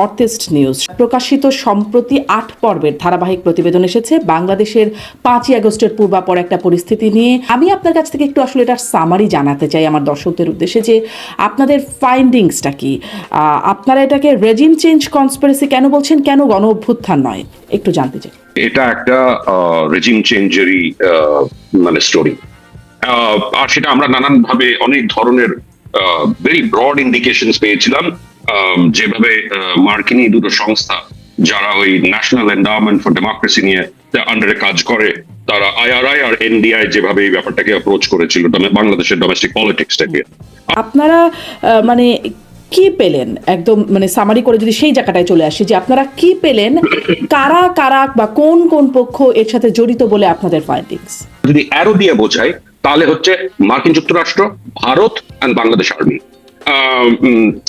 Northeast news প্রকাশিত সম্প্রতি ৮ পর্বের ধারাবাহিক প্রতিবেদন এসেছে বাংলাদেশের ৫ই আগস্টের পূর্বাপর একটা পরিস্থিতি নিয়ে। আমি আপনার কাছ থেকে একটু আসলে এটার সামারি জানাতে চাই আমার দর্শকদের উদ্দেশ্যে, যে আপনাদের ফাইন্ডিংসটা কি, আপনারা এটাকে রেজিম চেঞ্জ কনস্পিরেসি কেন বলছেন, কেন গণ অভ্যুত্থান নয়, একটু জানতে চাই। এটা একটা রেজিম চেঞ্জেরই মানে স্টোরি, আর সেটা আমরা নানান ভাবে অনেক ধরনের ভেরি ব্রড ইন্ডিকেশনস পেয়েছিলাম। যেভাবে মার্কিনী দুটো সংস্থা যারা ওই ন্যাশনাল এন্ডাওমেন্ট ফর ডেমোক্রেসি নিয়ে আন্ডারে কাজ করে, তারা আইআরআই আর এনডিআই যেভাবে এই ব্যাপারটাকে অ্যাপ্রোচ করেছিল বাংলাদেশের ডোমেস্টিক পলিটিক্সটাকে। আপনারা মানে কি পেলেন, একদম মানে সামারি করে যদি সেই জায়গাটায় চলে আসি, যে আপনারা কি পেলেন, কারা কারা বা কোন কোন পক্ষ এর সাথে জড়িত বলে আপনাদের ফাইন্ডিংস? যদি অ্যারো দিয়ে বোঝাই তাহলে হচ্ছে মার্কিন যুক্তরাষ্ট্র, ভারত এন্ড বাংলাদেশ আর্মি।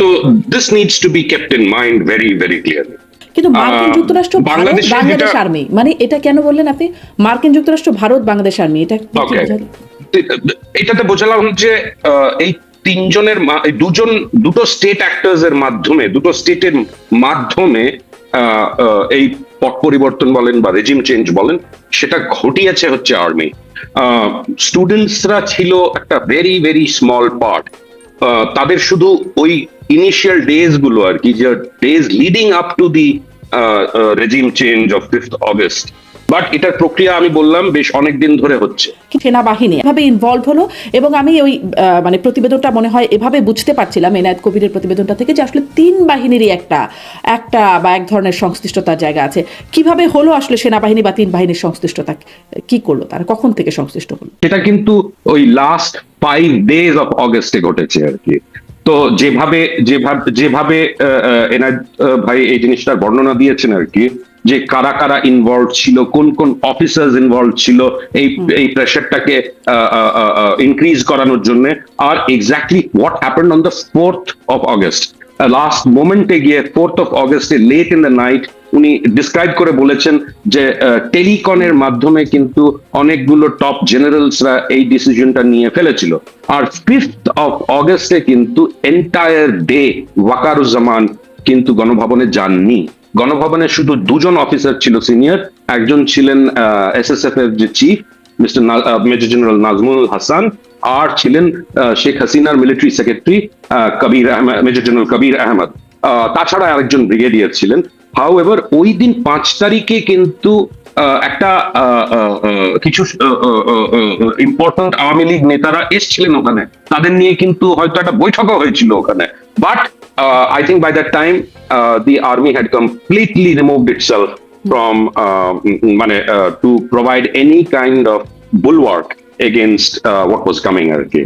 তো this needs to be kept in mind very very clearly. কিন্তু মার্কিন যুক্তরাষ্ট্র, বাংলাদেশ আর্মি মানে এটা কেন বললেন আপনি? মার্কিন যুক্তরাষ্ট্র, ভারত, বাংলাদেশ আর্মি, এটা এটাতে বোঝালাম যে এই তিনজনের দুটো স্টেট অ্যাক্টরস এর মাধ্যমে, দুটো স্টেটের মাধ্যমে এই পট পরিবর্তন বলেন বা রেজিম চেঞ্জ বলেন, সেটা ঘটিয়েছে হচ্ছে আর্মি। স্টুডেন্টসরা ছিল একটা ভেরি ভেরি স্মল পার্ট। তাদের শুধু ওই ইনিশিয়াল ডেজ গুলো আর কি, যে days leading up to the regime change of 5th August, but এটার প্রক্রিয়া আমি বললাম বেশ অনেকদিন ধরে হচ্ছে। সেনাবাহিনী এভাবে ইনভলভ হলো, এবং আমি ওই মানে প্রতিবেদনটা মনে হয় এভাবে বুঝতে পারছিলাম এনায়েত কবিরের প্রতিবেদনটা থেকে, যে আসলে তিন বাহিনীরই একটা বা এক ধরনের সংশ্লিষ্টতার জায়গা আছে। কিভাবে হলো আসলে সেনাবাহিনী বা তিন বাহিনীর সংশ্লিষ্টতা কি করলো, তারা কখন থেকে সংশ্লিষ্ট হলো? সেটা কিন্তু ওই লাস্ট 5 days অফ অগস্টে ঘটেছে আর কি। তো যেভাবে এনায়েত ভাই এই জিনিসটার বর্ণনা দিয়েছেন আর কি, যে কারা কারা ইনভলভ ছিল, কোন কোন অফিসার্স ইনভলভ ছিল এই প্রেশারটাকে ইনক্রিজ করানোর জন্য, আর exactly what happened on the 4th of August. Last মোমেন্টে গিয়ে 4th অফ অগস্টে লেট ইন দ্য নাইট উনি ডিসক্রাইব করে বলেছেন যে টেলিকনের মাধ্যমে কিন্তু অনেকগুলো টপ জেনারেলসরা এই ডিসিশনটা নিয়ে ফেলেছিল। আর 5th অফ অগস্টে কিন্তু এন্টায়ার ডে ওয়াকারুজ্জামান কিন্তু গণভবনে যাননি। গণভবনে শুধু দুজন অফিসার ছিল সিনিয়র, একজন ছিলেন এসএসএফ এর যে chief mister major general Nazmul Hasan, আর ছিলেন শেখ হাসিনার military secretary major general Kabir Ahmed. তাছাড়া আরেকজন ব্রিগেডিয়ার ছিলেন। হাউএভার ওই দিন 5 তারিখে কিন্তু একটা কিছু ইম্পর্টেন্ট আওয়ামী লীগ নেতারা এসেছিলেন ওখানে, তাদের নিয়ে কিন্তু হয়তো একটা বৈঠকও হয়েছিল ওখানে। But I think by that time the army had completely removed itself from to provide any kind of bulwark against what was coming আর কি।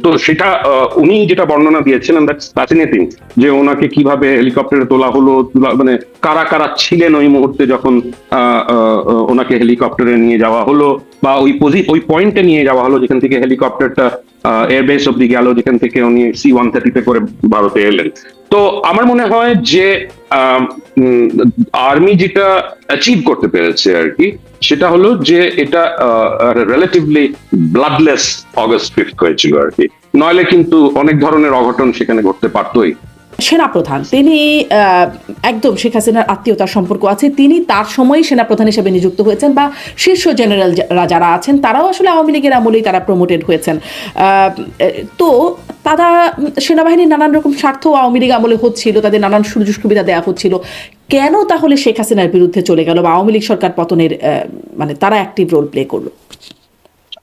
তো সেটা উনি যেটা বর্ণনা দিয়েছেন, দ্যাটস ফ্যাসিনেটিং, যে ওনাকে কিভাবে হেলিকপ্টারে তোলা হলো, মানে কারা কারা ছিলেন ওই মুহূর্তে যখন ওনাকে হেলিকপ্টারে নিয়ে যাওয়া হলো, বা ওই পয়েন্টে নিয়ে যাওয়া হলো যেখান থেকে হেলিকপ্টারটা এয়ারবেস অব্দি গেল, যেখান থেকে উনি C-130 করে ভারতে এলেন। তো আমার মনে হয় যে আর্মি যেটা অ্যাচিভ করতে পেরেছে আর কি, সেটা হলো যে এটা রিলেটিভলি ব্লাডলেস অগস্ট 5th হয়েছিল আর কি, নইলে কিন্তু অনেক ধরনের অঘটন সেখানে ঘটতে পারতই। সেনাপ্রধান তিনি একদম শেখ হাসিনার আত্মীয়তার সম্পর্ক আছে, তিনি তার সময় সেনাপ্রধান হিসেবে নিযুক্ত হয়েছেন, বা শীর্ষ জেনারেলরা যারা আছেন তারাও আসলে আওয়ামী লীগের আমলেই তারা প্রমোটেড হয়েছেন। তো তারা সেনাবাহিনীর নানান রকম স্বার্থ আওয়ামী লীগ আমলে হচ্ছিল, তাদের নানান সুযোগ সুবিধা দেওয়া হচ্ছিল। কেন তাহলে শেখ হাসিনার বিরুদ্ধে চলে গেল, বা আওয়ামী লীগ সরকার পতনের মানে তারা অ্যাক্টিভ রোল প্লে করলো?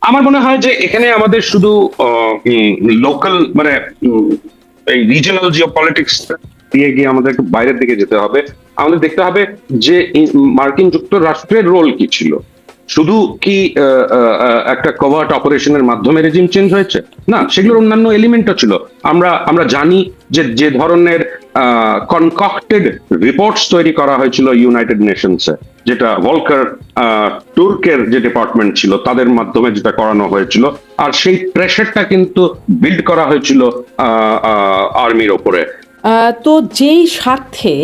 আমার মনে হয় যে এখানে আমাদের শুধু লোকাল মানে এই রিজিওনাল জিওপলিটিক্স দিয়ে গিয়ে আমাদের বাইরের দিকে যেতে হবে। আমাদের দেখতে হবে যে মার্কিন যুক্তরাষ্ট্রের রোল কি ছিল। শুধু কি একটা কভার্ট অপারেশনের মাধ্যমে রেজিম চেঞ্জ হয়েছে? না, সেগুলোর অন্যান্য এলিমেন্টও ছিল। আমরা জানি যে ধরনের কনকক্টেড রিপোর্টস তৈরি করা হয়েছিল ইউনাইটেড নেশনসে, যেটা ভলকার তুর্কের যে ডিপার্টমেন্ট ছিল তাদের মাধ্যমে যেটা করানো হয়েছিল, আর সেই প্রেশারটা কিন্তু বিল্ড করা হয়েছিল আর্মির ওপরে। তো যেই স্বার্থে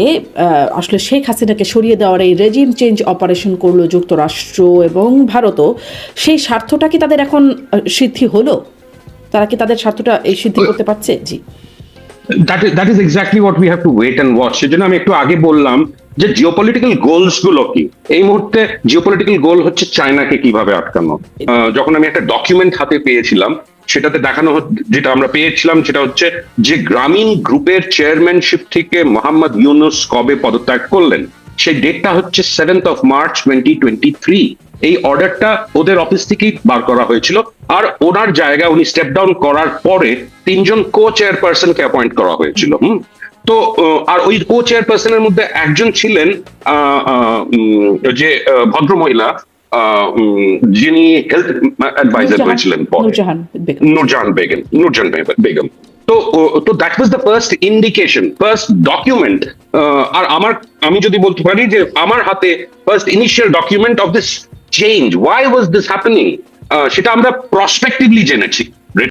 আসলে শেখ হাসিনাকে সরিয়ে দেওয়ার এই রেজিম চেঞ্জ অপারেশন করলো যুক্তরাষ্ট্র এবং ভারতও, সেই স্বার্থটা কি তাদের এখন সিদ্ধি হলো? তারা কি তাদের স্বার্থটা এই সিদ্ধি করতে পারছে? জি, that is exactly what we have to wait and watch. সেজন্য আমি একটু আগে বললাম যে জিওপলিটিক্যাল গোলস গুলো কি। এই মুহূর্তে জিওপলিটিক্যাল গোল হচ্ছে চায়নাকে কিভাবে আটকানো। যখন আমি একটা ডকুমেন্ট হাতে পেয়েছিলাম, সেটাতে দেখানো যেটা আমরা পেয়েছিলাম সেটা হচ্ছে যে গ্রামীণ গ্রুপের চেয়ারম্যানশিপ থেকে মোহাম্মদ ইউনুস কবে পদত্যাগ করলেন, সেই ডেটটা হচ্ছে 7th of March 2023। এই অর্ডারটা ওদের অফিস থেকেই বার করা হয়েছিল, আর ওনার জায়গা উনি স্টেপ ডাউন করার পরে 3জন কো চেয়ারপারসনকে অ্যাপয়েন্ট করা হয়েছিল। তো আর ওই কো চেয়ারপারসনের মধ্যে একজন ছিলেন যে ভদ্র মহিলা, যিনি হেলথ অ্যাডভাইজার হয়েছিলেন পরে, নূরজাহান বেগম। তো that was the first indication, first document. আর আমি যদি বলতে পারি যে আমার হাতে first initial document of this change, why was this happening, সেটা আমরা প্রসপেক্টিভলি জেনেছি।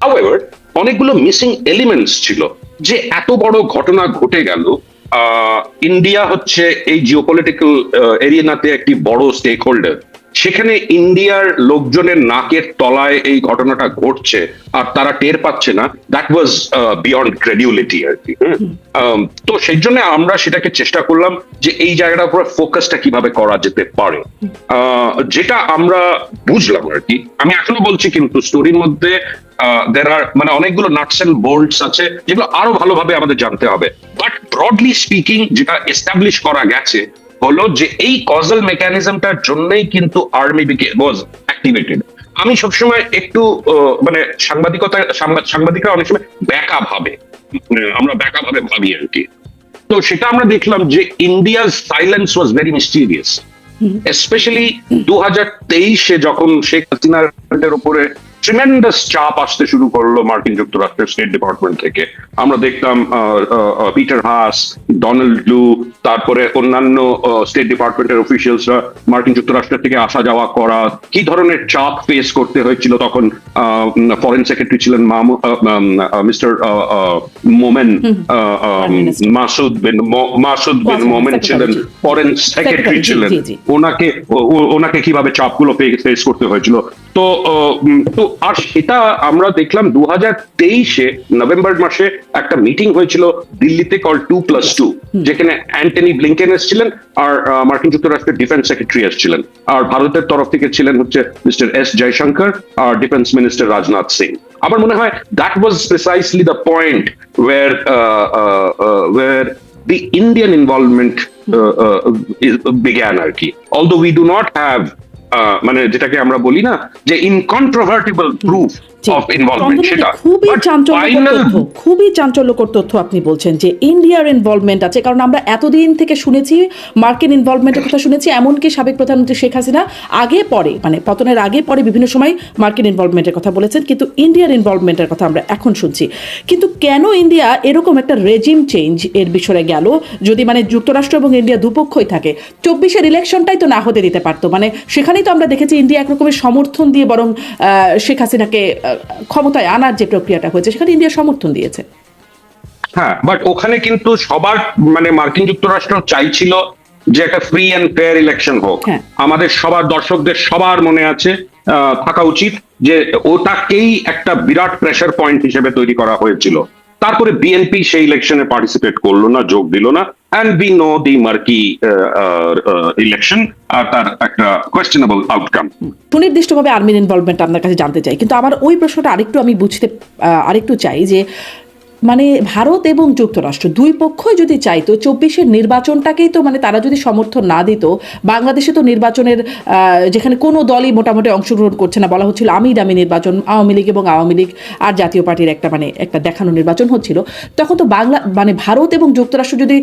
হাউএভার অনেকগুলো মিসিং এলিমেন্টস ছিল, যে এত বড় ঘটনা ঘটে গেল। ইন্ডিয়া হচ্ছে এই জিওপলিটিক্যাল এরিয়াতে একটি বড় স্টেক হোল্ডার, সেখানে ইন্ডিয়ার লোকজনের নাকের তলায় এই ঘটনাটা ঘটছে আর তারা টের পাচ্ছে না, দ্যাট ওয়াজ বিয়ন্ড ক্রেডিবিলিটি আর কি। তো সেই জন্য আমরা সেটাকে চেষ্টা করলাম যে এই জায়গাটার উপরে ফোকাসটা কিভাবে করা যেতে পারে, যেটা আমরা বুঝলাম আর কি। আমি এখনো বলছি কিন্তু স্টোরির মধ্যে মানে অনেকগুলো নাটস এন্ড বোল্টস আছে যেগুলো আরো ভালোভাবে আমাদের জানতে হবে। বাট ব্রডলি স্পিকিং যেটা এস্টাবলিশ করা গেছে হলো যে এই কজাল মেকানিজমটার জন্যই কিন্তু আর্মি ওয়াজ অ্যাক্টিভেটেড। আমি সবসময় একটু মানে সাংবাদিকরা অনেক সময় ব্যাকা ভাবে, আমরা ব্যাকা ভাবে ভাবি আর কি। তো সেটা আমরা দেখলাম যে ইন্ডিয়ার silence was very mysterious, specially 2023-এ যখন শেখ হাসিনার উপরে ট্রিমেন্ডাস চাপ আসতে শুরু করলো মার্কিন যুক্তরাষ্ট্রের স্টেট ডিপার্টমেন্ট থেকে। আমরা দেখতাম পিটার হাস, ডোনাল্ড লু, তারপরে অন্যান্য স্টেট ডিপার্টমেন্টের অফিসিয়ালসরা মার্কিন যুক্তরাষ্ট্র থেকে আসা যাওয়া করা, কি ধরনের চাপ ফেস করতে হয়েছিল। তখন ফরেন সেক্রেটারি ছিলেন মিস্টার মোমেন, মাসুদ বিন মোমেন ছিলেন ফরেন সেক্রেটারি ছিলেন, ওনাকে কিভাবে চাপগুলো ফেস করতে হয়েছিল। তো আর সেটা আমরা দেখলাম 2023-এ নভেম্বর মাসে একটা মিটিং হয়েছিল দিল্লিতে, কল 2+2, যেখানে অ্যান্টনি ব্লিংকেন এসেছিলেন আর মার্কিন যুক্তরাষ্ট্রের ডিফেন্স সেক্রেটারি এসেছিলেন, আর ভারতের তরফ থেকে ছিলেন হচ্ছে মিস্টার এস জয়শঙ্কর আর ডিফেন্স মিনিস্টার রাজনাথ সিং। আমার মনে হয় that was precisely the point where the Indian involvement began আর কি। Although we do not have মানে যেটাকে আমরা বলি না যে ইনকন্ট্রোভার্টিবল প্রুফ অফ ইনভলভমেন্ট, সেটা খুবই চাঞ্চল্যকর তথ্য আপনি বলছেন যে ইন্ডিয়ার ইনভলভমেন্ট আছে। কারণ আমরা এতদিন থেকে শুনেছি মার্কিন ইনভলভমেন্টের কথা শুনেছি, এমনকি সাবেক প্রধানমন্ত্রী শেখ হাসিনা আগে পরে, মানে পতনের আগে পরে বিভিন্ন সময় মার্কিন ইনভলভমেন্টের কথা বলেছেন, কিন্তু ইন্ডিয়ার ইনভলভমেন্টের কথা আমরা এখন শুনছি। কিন্তু কেন ইন্ডিয়া এরকম একটা রেজিম চেঞ্জ এর বিষয়ে গেল, যদি মানে যুক্তরাষ্ট্র এবং ইন্ডিয়া দুপক্ষই থাকে? 24-এর ইলেকশনটাই তো না হতে দিতে পারতো, মানে সেখানেই তো আমরা দেখেছি ইন্ডিয়া একরকমের সমর্থন দিয়ে বরং শেখ হাসিনাকে ক্ষমতায় আনার যে প্রক্রিয়াটা হয়েছে সেখানে ইন্ডিয়া সমর্থন দিয়েছে। হ্যাঁ, বাট ওখানে কিন্তু সবার মানে মার্কিন যুক্তরাষ্ট্র চাইছিল যে একটা ফ্রি অ্যান্ড ফেয়ার ইলেকশন হোক। আমাদের সবার দর্শকদের সবার মনে আছে, থাকা উচিত যে ওটাকেই একটা বিরাট প্রেসার পয়েন্ট হিসেবে তৈরি করা হয়েছিল। তারপরে বিএনপি সেই ইলেকশনে পার্টিসিপেট করলো না, যোগ দিল না, and we know the murky election আর তার একটা কোয়েশ্চেনেবল আউটকাম। সুনির্দিষ্টভাবে আর্মির ইনভলভমেন্ট আপনার কাছে জানতে চাই, কিন্তু আমার ওই প্রশ্নটা আরেকটু আমি বুঝতে আরেকটু চাই যে মানে ভারত এবং যুক্তরাষ্ট্র দুই পক্ষই যদি চাইতো 24-এর নির্বাচনটাকেই তো মানে তারা যদি সমর্থন না দিত, বাংলাদেশে তো নির্বাচনের যেখানে কোনো দলই মোটামুটি অংশগ্রহণ করছে না, বলা হচ্ছিল আমি দামি নির্বাচন, আওয়ামী লীগ এবং আওয়ামী লীগ আর জাতীয় পার্টির একটা মানে একটা দেখানো নির্বাচন হচ্ছিল, তখন তো মানে ভারত এবং যুক্তরাষ্ট্র যদি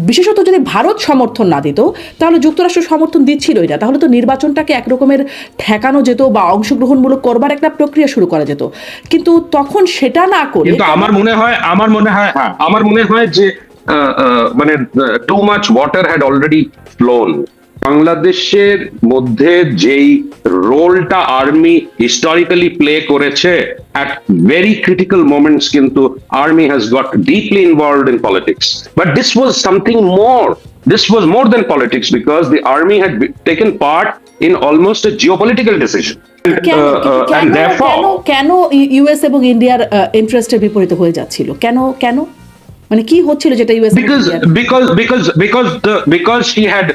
বিশেষত যদি ভারত সমর্থন না দিত তাহলে যুক্তরাষ্ট্র সমর্থন দিচ্ছিলই না, তাহলে তো নির্বাচনটাকে একরকমের ঠেকানো যেত বা অংশগ্রহণমূলক করবার একটা প্রক্রিয়া শুরু করা যেত। কিন্তু তখন সেটা না করে আমার মনে হয় যে মানে too much water had already flown. বাংলাদেশের মধ্যে যেই রোলটা আর্মি হিস্টোরিক্যালি প্লে করেছে at very critical moments, কিন্তু army has got deeply involved in politics, but this was something more. This was more than politics because the army had taken part in almost a geopolitical decision. And therefore কেন US এবং ইন্ডিয়ার ইন্টারেস্টের বিপরীতে হয়ে যাচ্ছিল? কেন মানে কি হচ্ছিল যেটা ইউএস because she had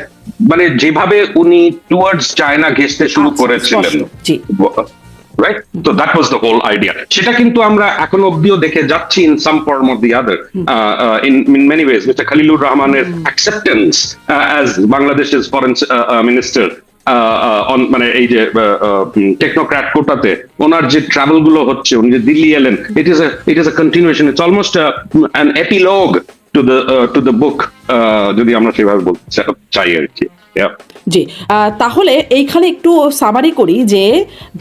মানে যেভাবে উনি টুয়ার্ডস চায়না ঘেঁষতে শুরু করেছিলেন, জি রাইট, তো that was the whole idea. সেটা কিন্তু আমরা এখন অব্দিও দেখে যাচ্ছি in some form of the other, in many ways. Mister Khalilur রহমানের অ্যাকসেপ্টেন্স অ্যাজ বাংলাদেশের ফরেন মিনিস্টার মানে এই যে টেকনোক্র্যাট কোটাতে ওনার যে ট্রাভেল গুলো হচ্ছে, উনি যে দিল্লি এলেন, it is a continuation, it's almost an epilogue to the book, যদি আমরা সেভাবে বলতে চাই আর কি। জি, তাহলে এইখানে একটু সামারি করি যে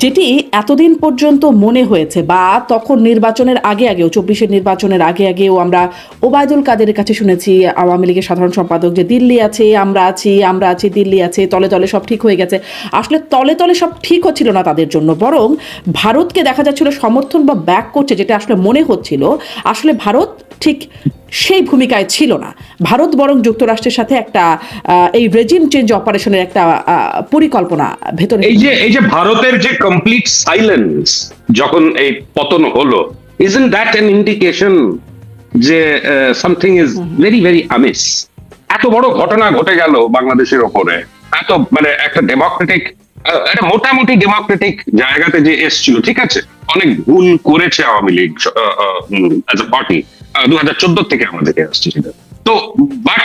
যেটি এতদিন পর্যন্ত মনে হয়েছে, বা তখন নির্বাচনের আগেও 24-এর নির্বাচনের আগেও আমরা ওবায়দুল কাদেরের কাছে শুনেছি, আওয়ামী লীগের সাধারণ সম্পাদক, যে দিল্লি আছে, আমরা আছি, দিল্লি আছে, তলে তলে সব ঠিক হয়ে গেছে। আসলে তলে তলে সব ঠিক হচ্ছিল না তাদের জন্য, বরং ভারতকে দেখা যাচ্ছিল সমর্থন বা ব্যাক করছে, যেটা আসলে মনে হচ্ছিল আসলে ভারত ঠিক সেই ভূমিকায় ছিল না। ভারত বরং যুক্তরাষ্ট্রের সাথে একটা এই রেজিম চেঞ্জ অপারেশনের একটা পরিকল্পনা ভেতরে। এই যে ভারতের যে কমপ্লিট সাইলেন্স যখন এই পতন হলো, isn't that an indication যে something is very very amiss? এত বড় ঘটনা ঘটে গেল বাংলাদেশের ওপরে, এত মানে একটা ডেমোক্রেটিক, একটা মোটামুটি ডেমোক্রেটিক জায়গাতে যে এসছিল, ঠিক আছে, অনেক ভুল করেছে Awami League as a party 2014 থেকে আমাদেরকে আসছে সেটা, তো বাট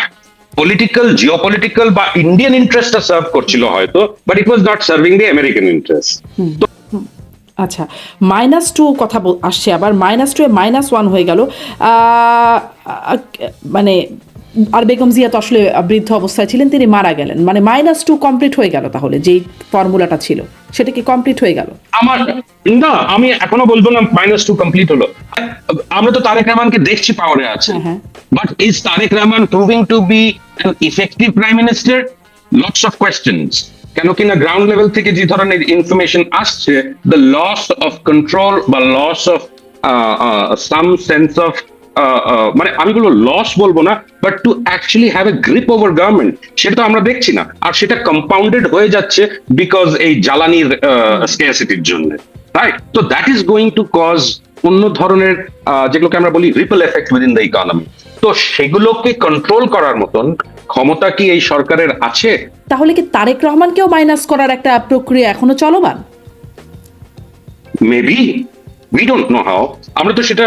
পলিটিক্যাল, জিওপলিটিক্যাল বা ইন্ডিয়ান ইন্টারেস্টটা সার্ভ করছিল হয়তো, but it was not serving the American interest. আচ্ছা, -2 কথা আসছে, আবার -2 এ -1 হয়ে গেল, মানে আর বেগম জিয়া তো আসলে বৃদ্ধ অবস্থায় ছিলেন, তিনি মারা গেলেন, মানে -2 কমপ্লিট হয়ে গেল। তাহলে যেই ফর্মুলাটা ছিল সেটা কি কমপ্লিট হয়ে গেল? না, আমি এখনো বলবো না -2 কমপ্লিট হলো। আমরা তো তারেক রহমানকে দেখছি পাওয়ারে আছে, but is Tarique Rahman proving to be an effective prime minister? Lots of questions. কেন কিনা গ্রাউন্ড লেভেল থেকে যে ধরনের ইনফরমেশন আসছে, দ্য লস অফ কন্ট্রোল বা loss of some sense of, মানে আমি বলবো লস বলবো না, but to actually have a grip over government, সেটা আমরা দেখছি না। আর সেটা কম্পাউন্ডেড হয়ে যাচ্ছে বিকজ এই জ্বালানির স্কেয়ারসিটির জন্য, রাইট? তো that is going to cause অন্য ধরনের যেগুলোকে আমরা বলি ripple effect within the economy. তো সেগুলোকে কন্ট্রোল করার মতন ক্ষমতা কি এই সরকারের আছে? তাহলে কি তারেক রহমানকেও মাইনাস করার একটা প্রক্রিয়া এখনো চলমান? Maybe, we don't know how. আমরা তো সেটা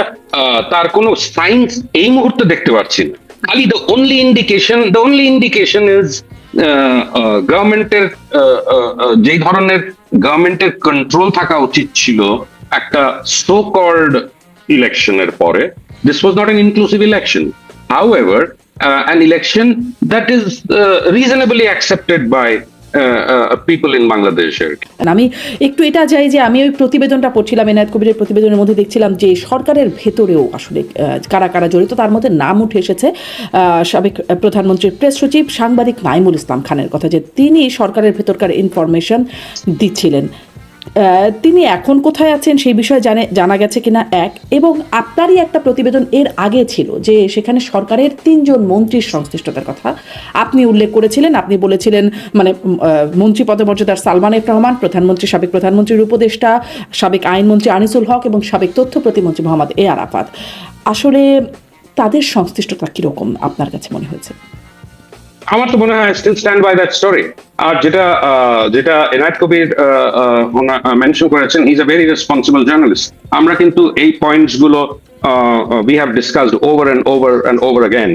তার কোনো সাইন্স এই মুহূর্তে দেখতে পাচ্ছি না। খালি দ্য ওনলি ইন্ডিকেশন ইজ গভর্নমেন্টের যেই ধরনের গভর্নমেন্টের কন্ট্রোল থাকা উচিত ছিল একটা সো কল্ড ইলেকশনের পরে। This was not an inclusive election, however an election that is reasonably accepted by people in Bangladesh. আমি একটু এটা চাই যে আমি ওই প্রতিবেদনটা পড়ছিলাম, এনায়েত কবিরের প্রতিবেদনের মধ্যে দেখছিলাম যে সরকারের ভেতরেও আসলে কারা কারা জড়িত, তার মধ্যে নাম উঠে এসেছে সাবেক প্রধানমন্ত্রীর প্রেস সচিব সাংবাদিক নাইমুল ইসলাম খানের কথা, যে তিনি সরকারের ভেতরকার ইনফরমেশন দিচ্ছিলেন। তিনি এখন কোথায় আছেন সেই বিষয়ে জানা গেছে কিনা এক, এবং আপনারই একটা প্রতিবেদন এর আগে ছিল যে সেখানে সরকারের 3 জন মন্ত্রীর সংশ্লিষ্টতার কথা আপনি উল্লেখ করেছিলেন। আপনি বলেছিলেন মানে মন্ত্রী পদমর্যাদার সালমান এফ রহমান, সাবেক প্রধানমন্ত্রীর উপদেষ্টা, সাবেক আইনমন্ত্রী আনিসুল হক এবং সাবেক তথ্য প্রতিমন্ত্রী মোহাম্মদ এ আরাফাত। আসলে তাদের সংশ্লিষ্টতা কিরকম আপনার কাছে মনে হয়েছে? আমার তো মনে হয় still stand by that story. আর যেটা এনায়েত কবির মেনশন করেছেন, he is a very responsible journalist. আমরা কিন্তু এই পয়েন্টস গুলো we have discussed over and over and over again.